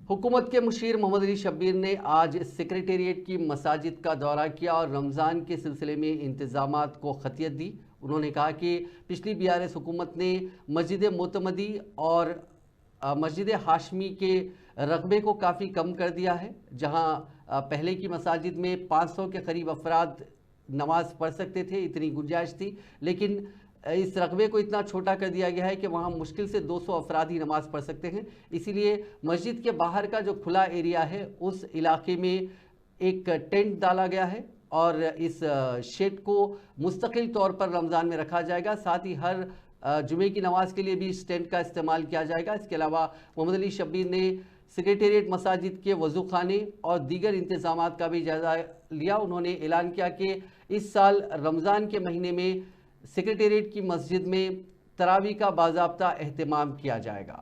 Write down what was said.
हुकूमत के मुशीर मोहम्मद अली शब्बीर ने आज सेक्रेटेरिएट की मसाजिद का दौरा किया और रमज़ान के सिलसिले में इंतज़ामात को खतियत दी। उन्होंने कहा कि पिछली BRS हुकूमत ने मस्जिद मोतमदी और मस्जिद हाशमी के रकबे को काफ़ी कम कर दिया है। जहां पहले की मसाजिद में 500 के करीब अफराद नमाज पढ़ सकते थे, इतनी गुंजाइश थी, लेकिन इस रकबे को इतना छोटा कर दिया गया है कि वहाँ मुश्किल से 200 अफराद ही नमाज़ पढ़ सकते हैं। इसीलिए मस्जिद के बाहर का जो खुला एरिया है उस इलाके में एक टेंट डाला गया है और इस शेड को मुस्तकिल तौर पर रमज़ान में रखा जाएगा। साथ ही हर जुमे की नमाज के लिए भी इस टेंट का इस्तेमाल किया जाएगा। इसके अलावा मोहम्मद अली शब्बीर ने सेक्रेटेरिएट मसाजिद के वज़ू खाने और दीगर इंतज़ामात का भी जायज़ा लिया। उन्होंने ऐलान किया कि इस साल रमज़ान के महीने में सेक्रेटेरिएट की मस्जिद में तरावी का बाज़ाब्ता एहतमाम किया जाएगा।